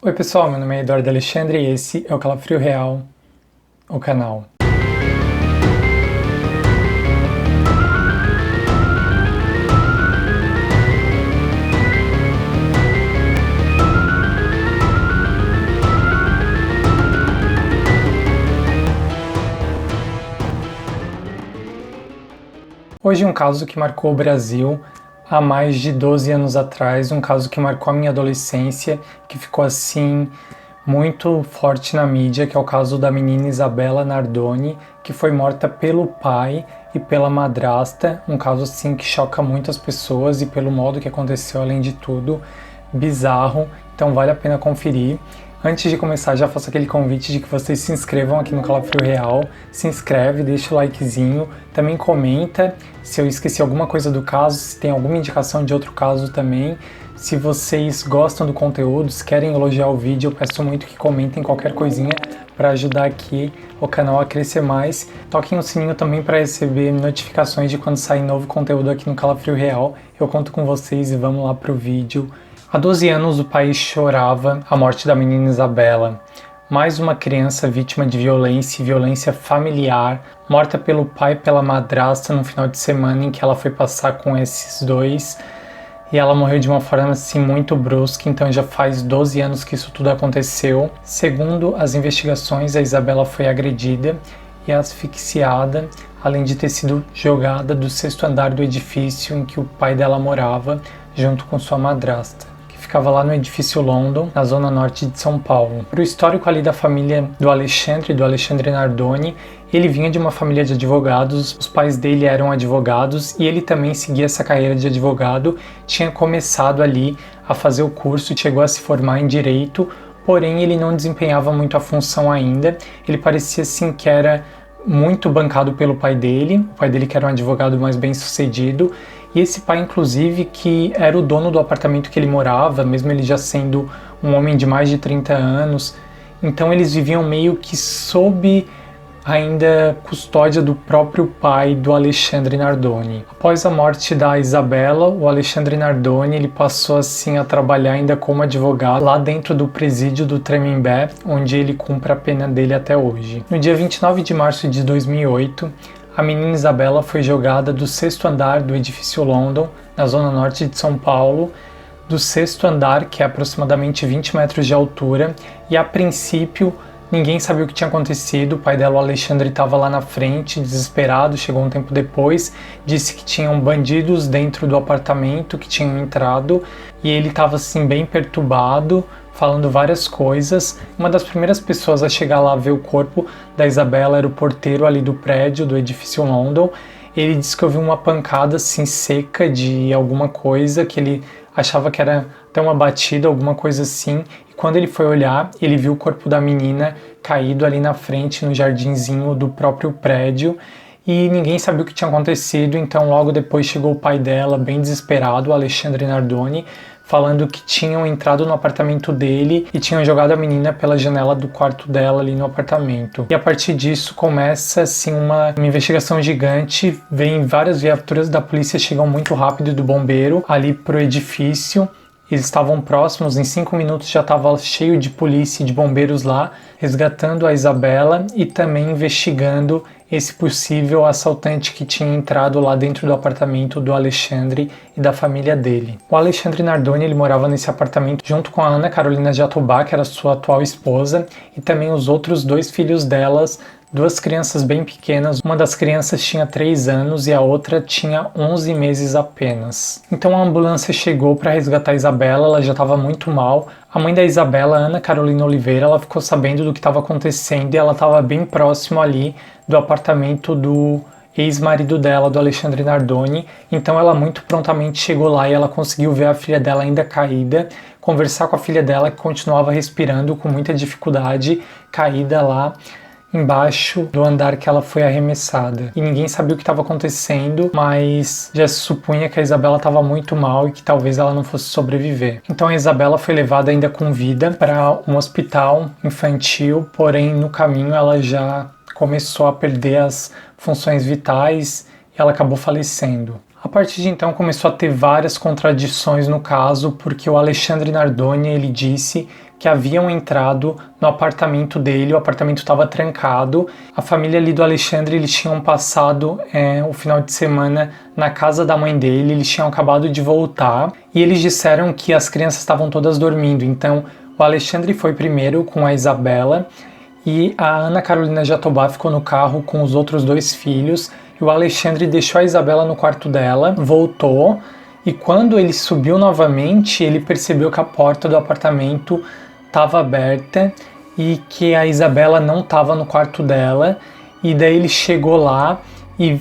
Oi pessoal, meu nome é Eduardo Alexandre e esse é o Calafrio Real, o canal. Hoje um caso que marcou o Brasil há mais de 12 anos atrás, um caso que marcou a minha adolescência, que ficou assim muito forte na mídia, que é o caso da menina Isabella Nardoni, que foi morta pelo pai e pela madrasta, um caso assim que choca muitas pessoas e pelo modo que aconteceu, além de tudo, bizarro, então vale a pena conferir. Antes de começar, já faço aquele convite de que vocês se inscrevam aqui no Calafrio Real, se inscreve, deixa o likezinho, também comenta se eu esqueci alguma coisa do caso, se tem alguma indicação de outro caso também. Se vocês gostam do conteúdo, se querem elogiar o vídeo, eu peço muito que comentem qualquer coisinha para ajudar aqui o canal a crescer mais. Toquem o sininho também para receber notificações de quando sair novo conteúdo aqui no Calafrio Real. Eu conto com vocês e vamos lá pro vídeo. Há 12 anos o país chorava a morte da menina Isabella. Mais uma criança vítima de violência e violência familiar, morta pelo pai e pela madrasta no final de semana em que ela foi passar com esses dois. E ela morreu de uma forma assim muito brusca, então já faz 12 anos que isso tudo aconteceu. Segundo as investigações, a Isabella foi agredida e asfixiada, além de ter sido jogada do 6º andar do edifício em que o pai dela morava, junto com sua madrasta. Ficava lá no edifício London, na zona norte de São Paulo. Para o histórico ali da família do Alexandre Nardoni, ele vinha de uma família de advogados, os pais dele eram advogados e ele também seguia essa carreira de advogado, tinha começado ali a fazer o curso, chegou a se formar em direito, porém ele não desempenhava muito a função ainda, ele parecia assim que era muito bancado pelo pai dele, o pai dele que era um advogado mais bem sucedido, e esse pai, inclusive, que era o dono do apartamento que ele morava, mesmo ele já sendo um homem de mais de 30 anos. Então eles viviam meio que sob ainda custódia do próprio pai do Alexandre Nardoni. Após a morte da Isabella, o Alexandre Nardoni ele passou assim a trabalhar ainda como advogado lá dentro do presídio do Tremembé, onde ele cumpre a pena dele até hoje. No dia 29 de março de 2008, a menina Isabella foi jogada do 6º andar do edifício London, na zona norte de São Paulo, do 6º andar, que é aproximadamente 20 metros de altura, e a princípio ninguém sabia o que tinha acontecido. O pai dela, o Alexandre, estava lá na frente, desesperado, chegou um tempo depois, disse que tinham bandidos dentro do apartamento que tinham entrado, e ele estava assim bem perturbado, falando várias coisas. Uma das primeiras pessoas a chegar lá a ver o corpo da Isabella era o porteiro ali do prédio, do edifício London. Ele disse que ouviu uma pancada assim seca de alguma coisa, que ele achava que era até uma batida, alguma coisa assim. E quando ele foi olhar, ele viu o corpo da menina caído ali na frente, no jardinzinho do próprio prédio. E ninguém sabia o que tinha acontecido, então logo depois chegou o pai dela, bem desesperado, o Alexandre Nardoni, falando que tinham entrado no apartamento dele e tinham jogado a menina pela janela do quarto dela ali no apartamento. E a partir disso começa assim uma investigação gigante, vem várias viaturas da polícia, chegam muito rápido do bombeiro ali pro edifício. Eles estavam próximos, em 5 minutos já estava cheio de polícia e de bombeiros lá, resgatando a Isabella e também investigando esse possível assaltante que tinha entrado lá dentro do apartamento do Alexandre e da família dele. O Alexandre Nardoni ele morava nesse apartamento junto com a Ana Carolina Jatobá, que era sua atual esposa, e também os outros 2 filhos delas, 2 crianças bem pequenas. Uma das crianças tinha 3 anos e a outra tinha 11 meses apenas. Então a ambulância chegou para resgatar a Isabella, ela já estava muito mal. A mãe da Isabella, Ana Carolina Oliveira, ela ficou sabendo do que estava acontecendo e ela estava bem próximo ali do apartamento do ex-marido dela, do Alexandre Nardoni. Então ela muito prontamente chegou lá e ela conseguiu ver a filha dela ainda caída, conversar com a filha dela que continuava respirando com muita dificuldade, caída lá embaixo do andar que ela foi arremessada. E ninguém sabia o que estava acontecendo, mas já se supunha que a Isabella estava muito mal e que talvez ela não fosse sobreviver. Então a Isabella foi levada ainda com vida para um hospital infantil, porém no caminho ela já começou a perder as funções vitais e ela acabou falecendo. A partir de então começou a ter várias contradições no caso, porque o Alexandre Nardoni ele disse que haviam entrado no apartamento dele, o apartamento estava trancado. A família ali do Alexandre, eles tinham passado o final de semana na casa da mãe dele, eles tinham acabado de voltar e eles disseram que as crianças estavam todas dormindo, então o Alexandre foi primeiro com a Isabela e a Ana Carolina Jatobá ficou no carro com os outros 2 filhos e o Alexandre deixou a Isabela no quarto dela, voltou e quando ele subiu novamente, ele percebeu que a porta do apartamento estava aberta e que a Isabela não estava no quarto dela, e daí ele chegou lá e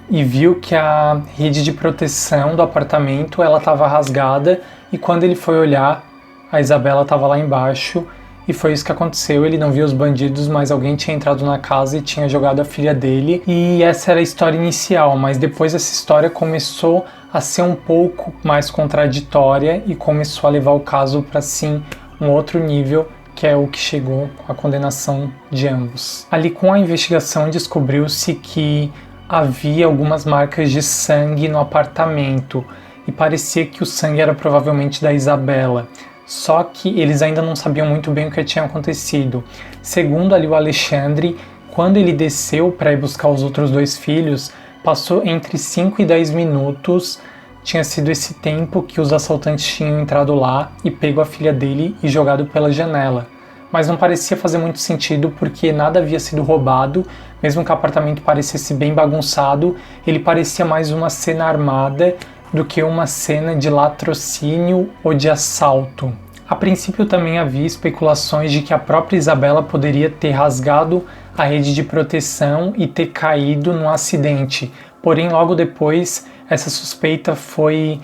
viu que a rede de proteção do apartamento ela estava rasgada, e quando ele foi olhar, a Isabela estava lá embaixo, e foi isso que aconteceu. Ele não viu os bandidos, mas alguém tinha entrado na casa e tinha jogado a filha dele, e essa era a história inicial, mas depois essa história começou a ser um pouco mais contraditória e começou a levar o caso para sim um outro nível, que é o que chegou à condenação de ambos. Ali com a investigação descobriu-se que havia algumas marcas de sangue no apartamento e parecia que o sangue era provavelmente da Isabela, só que eles ainda não sabiam muito bem o que tinha acontecido. Segundo ali o Alexandre, quando ele desceu para ir buscar os outros 2 filhos, passou entre 5 e 10 minutos. Tinha sido esse tempo que os assaltantes tinham entrado lá e pego a filha dele e jogado pela janela. Mas não parecia fazer muito sentido porque nada havia sido roubado, mesmo que o apartamento parecesse bem bagunçado, ele parecia mais uma cena armada do que uma cena de latrocínio ou de assalto. A princípio também havia especulações de que a própria Isabela poderia ter rasgado a rede de proteção e ter caído num acidente, porém logo depois essa suspeita foi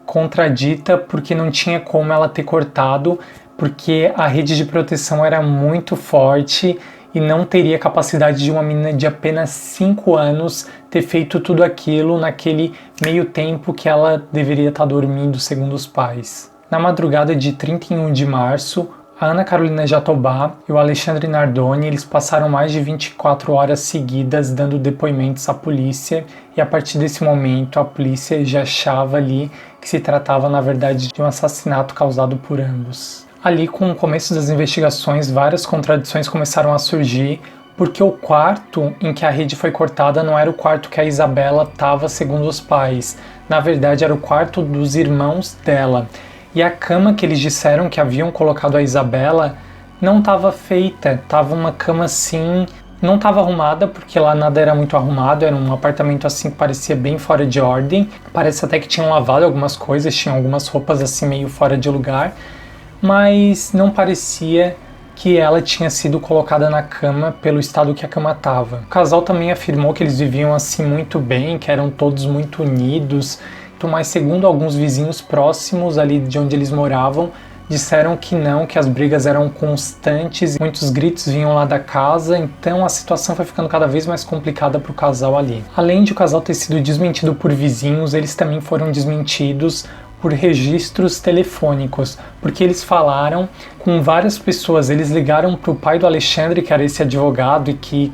contradita porque não tinha como ela ter cortado, porque a rede de proteção era muito forte e não teria capacidade de uma menina de apenas 5 anos ter feito tudo aquilo naquele meio tempo que ela deveria estar dormindo, segundo os pais. Na madrugada de 31 de março, a Ana Carolina Jatobá e o Alexandre Nardoni, eles passaram mais de 24 horas seguidas dando depoimentos à polícia, e a partir desse momento a polícia já achava ali que se tratava na verdade de um assassinato causado por ambos. Ali com o começo das investigações, várias contradições começaram a surgir, porque o quarto em que a rede foi cortada não era o quarto que a Isabela estava, segundo os pais. Na verdade era o quarto dos irmãos dela. E a cama que eles disseram que haviam colocado a Isabela não estava feita, estava uma cama assim, não estava arrumada, porque lá nada era muito arrumado, era um apartamento assim que parecia bem fora de ordem, parece até que tinham lavado algumas coisas, tinham algumas roupas assim meio fora de lugar, mas não parecia que ela tinha sido colocada na cama pelo estado que a cama estava. O casal também afirmou que eles viviam assim muito bem, que eram todos muito unidos, mas segundo alguns vizinhos próximos ali de onde eles moravam, disseram que não, que as brigas eram constantes, muitos gritos vinham lá da casa, então a situação foi ficando cada vez mais complicada para o casal ali. Além de o casal ter sido desmentido por vizinhos, eles também foram desmentidos por registros telefônicos, porque eles falaram com várias pessoas, eles ligaram para o pai do Alexandre, que era esse advogado e que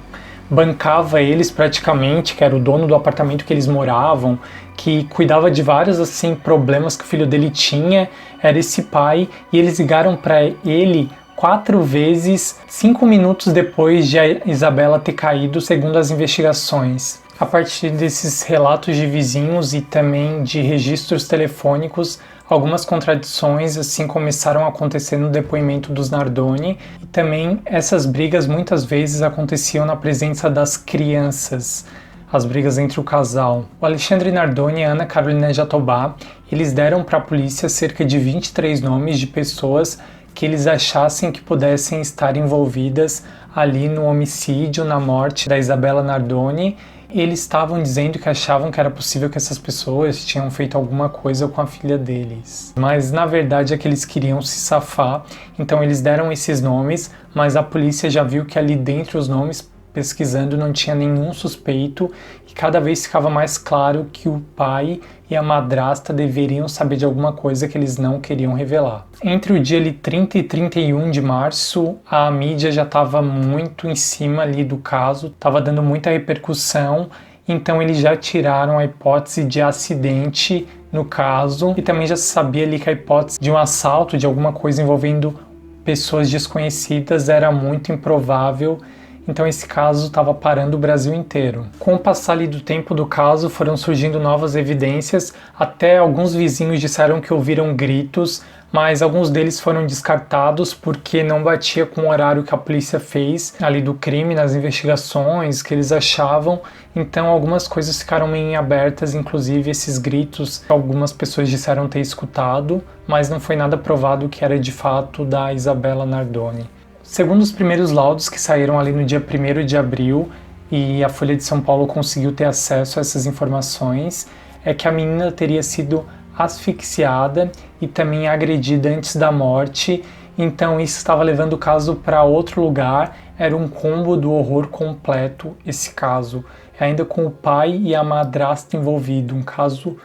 bancava eles praticamente, que era o dono do apartamento que eles moravam, que cuidava de vários assim problemas que o filho dele tinha, era esse pai, e eles ligaram para ele 4 vezes, 5 minutos depois de a Isabela ter caído, segundo as investigações. A partir desses relatos de vizinhos e também de registros telefônicos, algumas contradições assim começaram a acontecer no depoimento dos Nardoni, e também essas brigas muitas vezes aconteciam na presença das crianças, as brigas entre o casal. O Alexandre Nardoni e a Ana Carolina Jatobá, eles deram para a polícia cerca de 23 nomes de pessoas que eles achassem que pudessem estar envolvidas ali no homicídio, na morte da Isabela Nardoni. Eles estavam dizendo que achavam que era possível que essas pessoas tinham feito alguma coisa com a filha deles. Mas na verdade é que eles queriam se safar, então eles deram esses nomes, mas a polícia já viu que ali dentro os nomes, pesquisando, não tinha nenhum suspeito, e cada vez ficava mais claro que o pai e a madrasta deveriam saber de alguma coisa que eles não queriam revelar. Entre o dia ali 30 e 31 de março, a mídia já estava muito em cima ali do caso, estava dando muita repercussão, então eles já tiraram a hipótese de acidente no caso, e também já se sabia ali que a hipótese de um assalto, de alguma coisa envolvendo pessoas desconhecidas era muito improvável, então esse caso estava parando o Brasil inteiro. Com o passar ali do tempo do caso, foram surgindo novas evidências, até alguns vizinhos disseram que ouviram gritos, mas alguns deles foram descartados porque não batia com o horário que a polícia fez ali do crime, nas investigações que eles achavam, então algumas coisas ficaram meio abertas, inclusive esses gritos algumas pessoas disseram ter escutado, mas não foi nada provado que era de fato da Isabella Nardoni. Segundo os primeiros laudos que saíram ali no dia 1º de abril, e a Folha de São Paulo conseguiu ter acesso a essas informações, é que a menina teria sido asfixiada e também agredida antes da morte, então isso estava levando o caso para outro lugar, era um combo do horror completo esse caso, ainda com o pai e a madrasta envolvido, um caso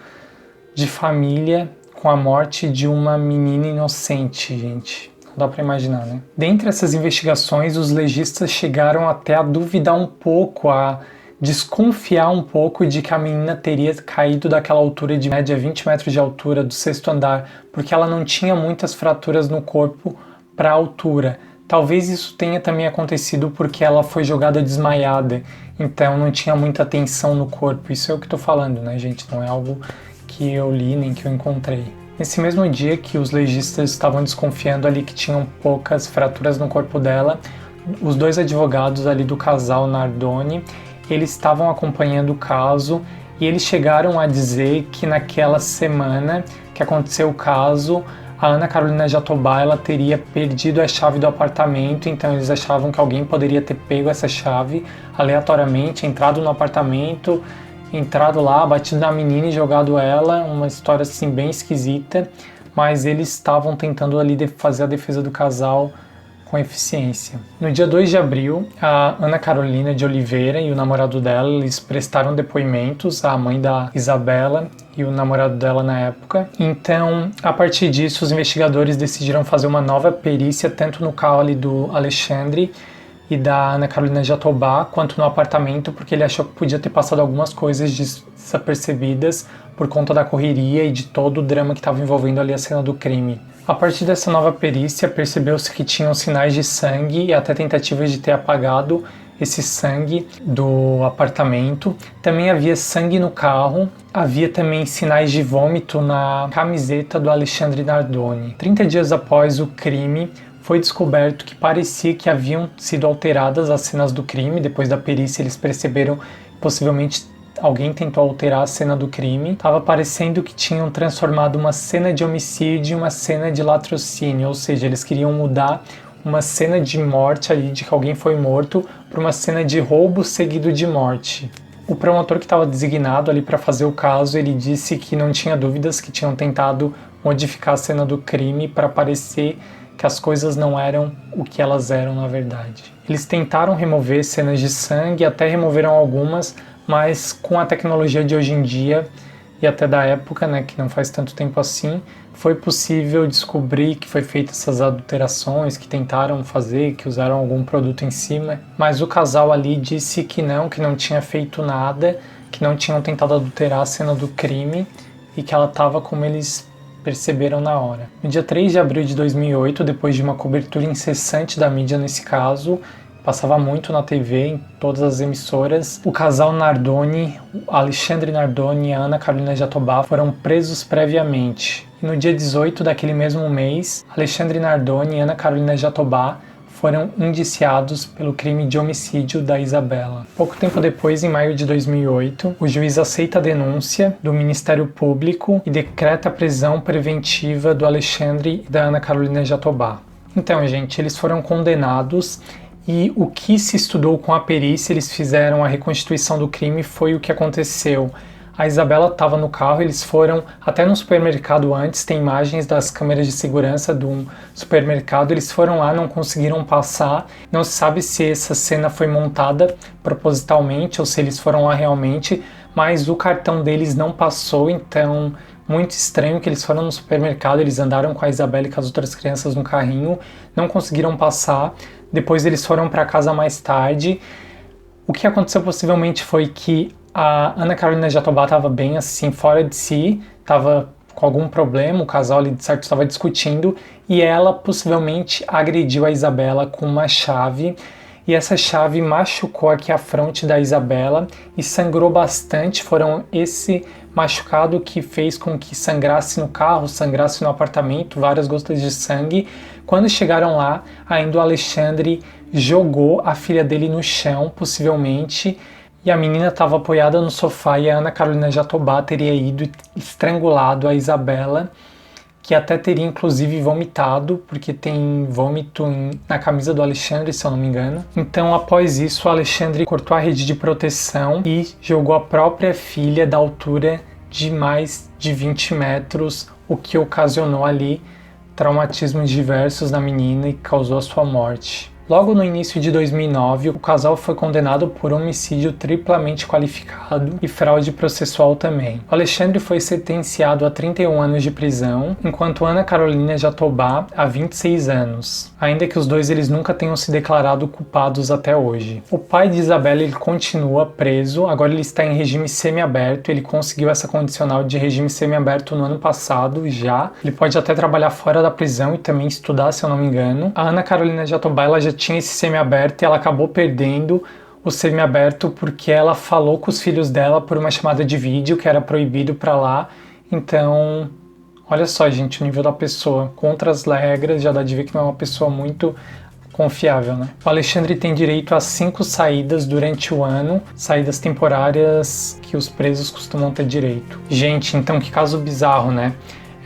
de família com a morte de uma menina inocente, gente. Dá para imaginar, né? Dentre essas investigações, os legistas chegaram até a duvidar um pouco, a desconfiar um pouco de que a menina teria caído daquela altura de média 20 metros de altura do 6º andar, porque ela não tinha muitas fraturas no corpo para a altura. Talvez isso tenha também acontecido porque ela foi jogada desmaiada, então não tinha muita tensão no corpo. Isso é o que estou falando, né, gente? Não é algo que eu li nem que eu encontrei. Nesse mesmo dia que os legistas estavam desconfiando ali que tinham poucas fraturas no corpo dela, os dois advogados ali do casal Nardoni, eles estavam acompanhando o caso e eles chegaram a dizer que naquela semana que aconteceu o caso, a Ana Carolina Jatobá ela teria perdido a chave do apartamento, então eles achavam que alguém poderia ter pego essa chave aleatoriamente, entrado no apartamento, entrado lá, batido na menina e jogado ela, uma história assim bem esquisita, mas eles estavam tentando ali fazer a defesa do casal com eficiência. No dia 2 de abril, a Ana Carolina de Oliveira e o namorado dela, eles prestaram depoimentos, a mãe da Isabella e o namorado dela na época. Então, a partir disso, os investigadores decidiram fazer uma nova perícia, tanto no carro ali do Alexandre e da Ana Carolina Jatobá, quanto no apartamento, porque ele achou que podia ter passado algumas coisas desapercebidas por conta da correria e de todo o drama que estava envolvendo ali a cena do crime. A partir dessa nova perícia, percebeu-se que tinham sinais de sangue e até tentativas de ter apagado esse sangue do apartamento. Também havia sangue no carro, havia também sinais de vômito na camiseta do Alexandre Nardoni. 30 dias após o crime, foi descoberto que parecia que haviam sido alteradas as cenas do crime. Depois da perícia, eles perceberam que possivelmente alguém tentou alterar a cena do crime. Estava parecendo que tinham transformado uma cena de homicídio em uma cena de latrocínio, ou seja, eles queriam mudar uma cena de morte ali, de que alguém foi morto, para uma cena de roubo seguido de morte. O promotor que estava designado ali para fazer o caso, ele disse que não tinha dúvidas que tinham tentado modificar a cena do crime para parecer que as coisas não eram o que elas eram na verdade. Eles tentaram remover cenas de sangue, até removeram algumas, mas com a tecnologia de hoje em dia e até da época, né, que não faz tanto tempo assim, foi possível descobrir que foi feitas essas adulterações, que tentaram fazer, que usaram algum produto em cima, mas o casal ali disse que não tinha feito nada, que não tinham tentado adulterar a cena do crime e que ela estava como eles perceberam na hora. No dia 3 de abril de 2008, depois de uma cobertura incessante da mídia nesse caso, passava muito na TV, em todas as emissoras, o casal Nardoni, Alexandre Nardoni e a Ana Carolina Jatobá foram presos previamente. E no dia 18 daquele mesmo mês, Alexandre Nardoni e Ana Carolina Jatobá foram indiciados pelo crime de homicídio da Isabella. Pouco tempo depois, em maio de 2008, o juiz aceita a denúncia do Ministério Público e decreta a prisão preventiva do Alexandre e da Ana Carolina Jatobá. Então, gente, eles foram condenados e o que se estudou com a perícia, eles fizeram a reconstituição do crime, foi o que aconteceu. A Isabella estava no carro, eles foram até no supermercado antes, tem imagens das câmeras de segurança do supermercado, eles foram lá, não conseguiram passar, não se sabe se essa cena foi montada propositalmente ou se eles foram lá realmente, mas o cartão deles não passou, então muito estranho que eles foram no supermercado, eles andaram com a Isabella e com as outras crianças no carrinho, não conseguiram passar, depois eles foram para casa mais tarde. O que aconteceu possivelmente foi que a Ana Carolina Jatobá estava bem assim, fora de si, estava com algum problema, o casal ali de certo estava discutindo e ela possivelmente agrediu a Isabela com uma chave e essa chave machucou aqui a fronte da Isabela e sangrou bastante. Foram esse machucado que fez com que sangrasse no carro, sangrasse no apartamento, várias gotas de sangue. Quando chegaram lá, ainda o Alexandre jogou a filha dele no chão, possivelmente, e a menina estava apoiada no sofá e a Ana Carolina Jatobá teria ido e estrangulado a Isabela, que até teria inclusive vomitado, porque tem vômito na camisa do Alexandre, se eu não me engano. Então, após isso, o Alexandre cortou a rede de proteção e jogou a própria filha da altura de mais de 20 metros, o que ocasionou ali traumatismos diversos na menina e causou a sua morte. Logo no início de 2009, o casal foi condenado por homicídio triplamente qualificado e fraude processual também. O Alexandre foi sentenciado a 31 anos de prisão, enquanto Ana Carolina Jatobá a 26 anos, ainda que os dois eles nunca tenham se declarado culpados até hoje. O pai de Isabela ele continua preso, agora ele está em regime semiaberto, ele conseguiu essa condicional de regime semiaberto no ano passado já. Ele pode até trabalhar fora da prisão e também estudar, se eu não me engano. A Ana Carolina Jatobá ela já tinha esse semiaberto e ela acabou perdendo o semiaberto porque ela falou com os filhos dela por uma chamada de vídeo que era proibido para lá. Então, olha só, gente, o nível da pessoa contra as regras já dá de ver que não é uma pessoa muito confiável, né? O Alexandre tem direito a 5 saídas durante o ano, saídas temporárias que os presos costumam ter direito. Gente, então que caso bizarro, né?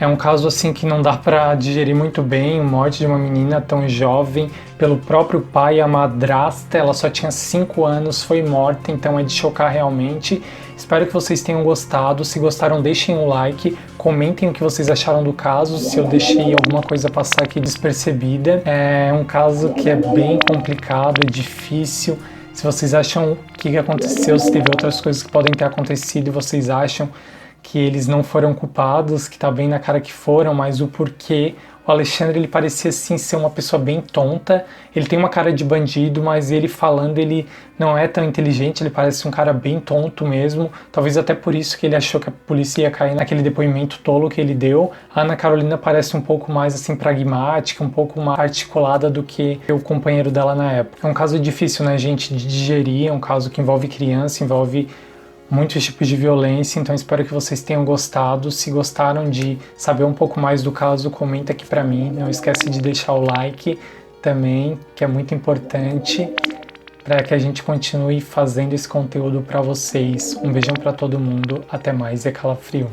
É um caso assim que não dá para digerir muito bem, a morte de uma menina tão jovem pelo próprio pai, a madrasta, ela só tinha 5 anos, foi morta, então é de chocar realmente. Espero que vocês tenham gostado, se gostaram deixem um like, comentem o que vocês acharam do caso, se eu deixei alguma coisa passar aqui despercebida. É um caso que é bem complicado, difícil. Se vocês acham que aconteceu, se teve outras coisas que podem ter acontecido e vocês acham que eles não foram culpados, que tá bem na cara que foram, mas o porquê. O Alexandre, ele parecia sim ser uma pessoa bem tonta, ele tem uma cara de bandido, mas ele falando, ele não é tão inteligente, ele parece um cara bem tonto mesmo, talvez até por isso que ele achou que a polícia ia cair naquele depoimento tolo que ele deu. A Ana Carolina parece um pouco mais assim pragmática, um pouco mais articulada do que o companheiro dela na época. É um caso difícil, né, gente, de digerir, é um caso que envolve criança, envolve muitos tipos de violência, então espero que vocês tenham gostado. Se gostaram de saber um pouco mais do caso, comenta aqui pra mim. Não esquece de deixar o like também, que é muito importante para que a gente continue fazendo esse conteúdo para vocês. Um beijão para todo mundo, até mais e é calafrio.